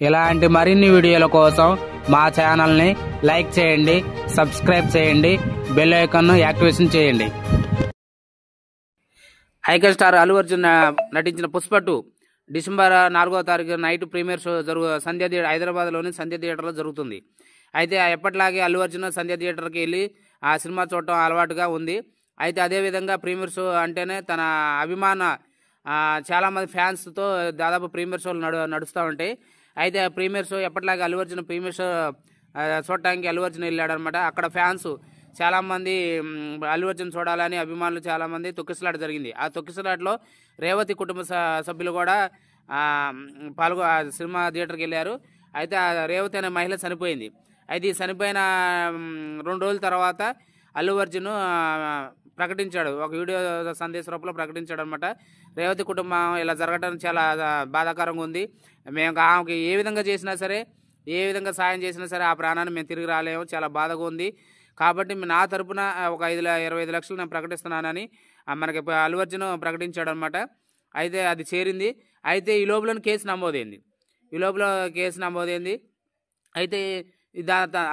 ఇలాంటి మరిన్ని వీడియోల కోసం మా ఛానల్ని లైక్ చేయండి, సబ్స్క్రైబ్ చేయండి, బెల్ ఐకాన్ను యాక్టివేషన్ చేయండి. ఐకాన్ స్టార్ అల్లు అర్జున్ నటించిన పుష్ప 2 డిసెంబర్ 4వ తారీఖు నైట్ ప్రీమియర్ షో సంధ్య థియేటర్ హైదరాబాద్లోని సంధ్య థియేటర్లో జరుగుతుంది. అయితే ఎప్పటిలాగే అల్లు అర్జున్ సంధ్య థియేటర్కి వెళ్ళి ఆ సినిమా చూడటం అలవాటుగా ఉంది. అయితే అదేవిధంగా ప్రీమియర్ షో అంటేనే తన అభిమాన చాలామంది ఫ్యాన్స్తో దాదాపు ప్రీమియర్ షోలు నడుస్తూ ఉంటాయి. అయితే ప్రీమియర్ షో ఎప్పటిలాగే అల్లు అర్జున్ ప్రీమియర్ షో చూడటానికి అల్లు అర్జున్ వెళ్ళాడనమాట. అక్కడ ఫ్యాన్స్ చాలామంది అల్లు అర్జున్ చూడాలని అభిమానులు చాలామంది తొక్కిసలాట జరిగింది. ఆ తొక్కిసలాటలో రేవతి కుటుంబ సభ్యులు కూడా సినిమా థియేటర్కి వెళ్ళారు. అయితే ఆ రేవతి అనే మహిళ చనిపోయింది. అయితే ఈ చనిపోయిన 2 రోజుల తర్వాత అల్లు అర్జున్ ప్రకటించాడు, ఒక వీడియో సందేశ రూపంలో ప్రకటించాడు అనమాట. రేవతి కుటుంబం ఇలా జరగడం చాలా బాధాకరంగా ఉంది. మేము ఆమెకి ఏ విధంగా చేసినా సరే, ఏ విధంగా సాయం చేసినా సరే ఆ ప్రాణాన్ని మేము తిరిగి రాలేము, చాలా బాధగా ఉంది. కాబట్టి నా తరపున ఒక 25 లక్షలు నేను ప్రకటిస్తున్నానని మనకి అల్లు అర్జున్ ప్రకటించాడు అనమాట. అయితే అది చేరింది. అయితే ఈ లోపల కేసు నమోదైంది. అయితే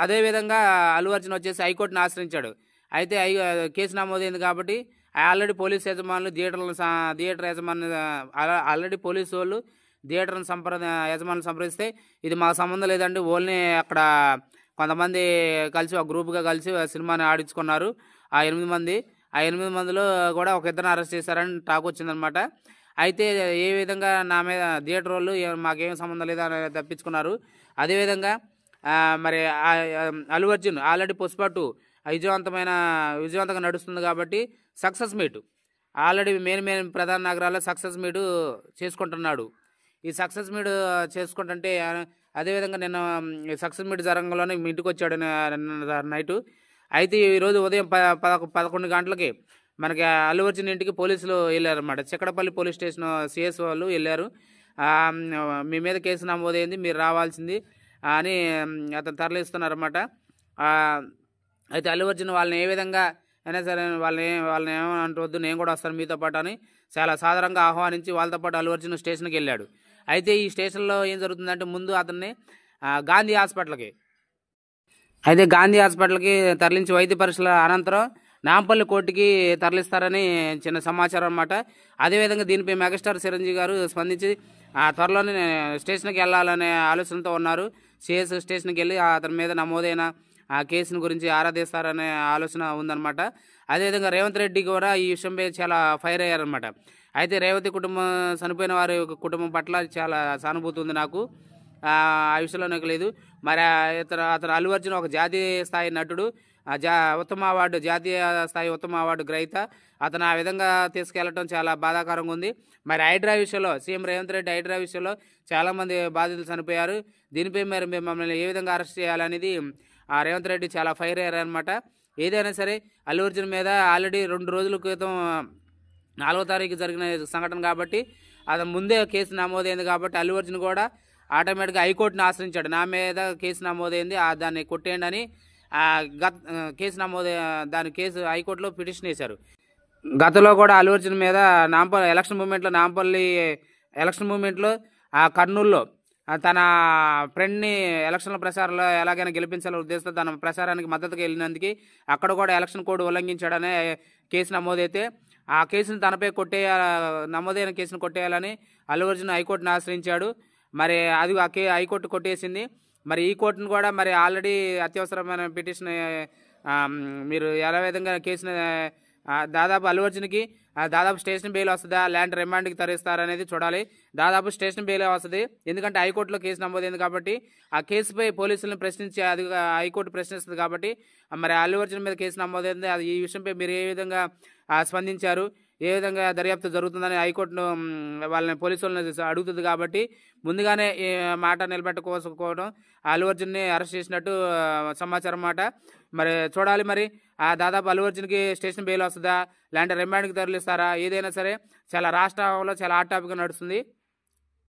అదేవిధంగా అల్లు అర్జున్ వచ్చేసి హైకోర్టును ఆశ్రయించాడు. అయితే కేసు నమోదైంది కాబట్టి ఆల్రెడీ పోలీస్ యజమానులు థియేటర్ ఆల్రెడీ పోలీసు వాళ్ళు థియేటర్ను యజమానులు సంప్రదిస్తే ఇది మాకు సంబంధం లేదండి, ఓన్లీ అక్కడ కొంతమంది కలిసి ఒక గ్రూప్గా కలిసి సినిమాని ఆడించుకున్నారు. ఆ 8 మంది, ఆ 8 మందిలో కూడా ఒక ఇద్దరిని అరెస్ట్ చేశారని టాక్ వచ్చిందనమాట. అయితే ఏ విధంగా నా మీద థియేటర్ వాళ్ళు మాకేం సంబంధం లేదని తప్పించుకున్నారు. అదేవిధంగా మరి అల్లు అర్జున్ ఆల్రెడీ పుష్ప 2 విజయవంతంగా నడుస్తుంది కాబట్టి సక్సెస్ మీట్ ఆల్రెడీ మెయిన్ ప్రధాన నగరాల్లో సక్సెస్ మీట్ చేసుకుంటున్నాడు. ఈ సక్సెస్ మీట్ చేసుకుంటుంటే అదేవిధంగా నిన్న సక్సెస్ మీట్ జరగంలోనే మీ ఇంటికి వచ్చాడు నైటు. అయితే ఈరోజు ఉదయం 11 గంటలకి మనకి అల్లు అర్జున్ ఇంటికి పోలీసులు వెళ్ళారన్నమాట. చిక్కడపల్లి పోలీస్ స్టేషన్ సిఎస్ వాళ్ళు వెళ్ళారు. మీ మీద కేసు నమోదైంది, మీరు రావాల్సింది అని అతను తరలిస్తున్నారన్నమాట. అయితే అల్లు అర్జున్ వాళ్ళని ఏ విధంగా అయినా సరే వాళ్ళని ఏమంటవద్దు, నేను కూడా వస్తాను మీతో పాటు అని చాలా సాధారణంగా ఆహ్వానించి వాళ్ళతో పాటు అల్లు అర్జున్ స్టేషన్కి వెళ్ళాడు. అయితే ఈ స్టేషన్లో ఏం జరుగుతుందంటే ముందు అతన్ని గాంధీ హాస్పిటల్కి తరలించి వైద్య పరీక్షల అనంతరం నాంపల్లి కోర్టుకి తరలిస్తారని చిన్న సమాచారం అన్నమాట. అదేవిధంగా దీనిపై మెగాస్టార్ చిరంజీవి గారు స్పందించి త్వరలోనే స్టేషన్కి వెళ్ళాలనే ఆలోచనతో ఉన్నారు. సిఎస్ స్టేషన్కి వెళ్ళి అతని మీద నమోదైన ఆ కేసుని గురించి ఆరాధిస్తారనే ఆలోచన ఉందన్నమాట. అదేవిధంగా రేవంత్ రెడ్డి కూడా ఈ విషయంపై చాలా ఫైర్ అయ్యారనమాట. అయితే రేవతి కుటుంబం చనిపోయిన వారి కుటుంబం పట్ల చాలా సానుభూతి ఉంది నాకు, ఆ విషయంలో నాకు లేదు. మరి అతను అల్లు అర్జున్ ఒక జాతీయ స్థాయి నటుడు, జాతీయ స్థాయి ఉత్తమ అవార్డు గ్రహీత. అతను ఆ విధంగా తీసుకెళ్లడం చాలా బాధాకరంగా ఉంది. మరి హైడ్రా విషయంలో సీఎం రేవంత్ రెడ్డి హైడ్రా విషయంలో చాలామంది బాధితులు చనిపోయారు. దీనిపై మరి మమ్మల్ని ఏ విధంగా అరెస్ట్ చేయాలనేది రేవంత్ రెడ్డి చాలా ఫైర్ అయ్యారనమాట. ఏదైనా సరే అల్లు అర్జున్ మీద ఆల్రెడీ 2 రోజుల క్రితం 4వ తారీఖు జరిగిన సంఘటన కాబట్టి అతను ముందే కేసు నమోదైంది కాబట్టి అల్లు అర్జున్ కూడా ఆటోమేటిక్గా హైకోర్టును ఆశ్రయించాడు. నా మీద కేసు నమోదైంది, దాన్ని కొట్టేయండి అని కేసు హైకోర్టులో పిటిషన్ వేశారు. గతంలో కూడా అల్లు అర్జున్ మీద నాంపల్లి ఎలక్షన్ మూమెంట్లో కర్నూలులో తన ఫ్రెండ్ని ఎలక్షన్ల ప్రచారంలో ఎలాగైనా గెలిపించాలనే ఉద్దేశంతో తన ప్రచారానికి మద్దతుగా వెళ్ళినందుకు అక్కడ కూడా ఎలక్షన్ కోడ్ ఉల్లంఘించాడనే కేసు నమోదైతే ఆ కేసును తనపై నమోదైన కేసును కొట్టేయాలని అల్లు అర్జున్ హైకోర్టును ఆశ్రయించాడు. మరి అది హైకోర్టు కొట్టేసింది. మరి ఈ కోర్టును కూడా మరి ఆల్రెడీ అత్యవసరమైన పిటిషన్ మీరు ఎలా విధంగా కేసును దాదాపు అల్లు అర్జున్కి దాదాపు స్టేషన్ బెయిల్ వస్తుందా, ల్యాండ్ రిమాండ్కి తరలిస్తారనేది చూడాలి. దాదాపు స్టేషన్ బెయిల్ వస్తుంది, ఎందుకంటే హైకోర్టులో కేసు నమోదైంది కాబట్టి ఆ కేసుపై పోలీసులను ప్రశ్నించి అది హైకోర్టు ప్రశ్నిస్తుంది కాబట్టి మరి అల్లు అర్జున్ మీద కేసు నమోదైంది. అది ఈ విషయంపై మీరు ఏ విధంగా స్పందించారు, ఏ విధంగా దర్యాప్తు జరుగుతుందని హైకోర్టును వాళ్ళని పోలీసులను అడుగుతుంది. కాబట్టి ముందుగానే ఈ మాట నిలబెట్టుకోవడం అల్లు అర్జున్ని అరెస్ట్ చేసినట్టు సమాచారం మాట. మరి చూడాలి, మరి దాదాపు అల్లు అర్జున్కి స్టేషన్ బెయిల్ వస్తుందా, లేదంటే రిమాండ్కి తరలిస్తారా, ఏదైనా సరే చాలా రాష్ట్రంలో చాలా హాట్ టాపిక్గా నడుస్తుంది.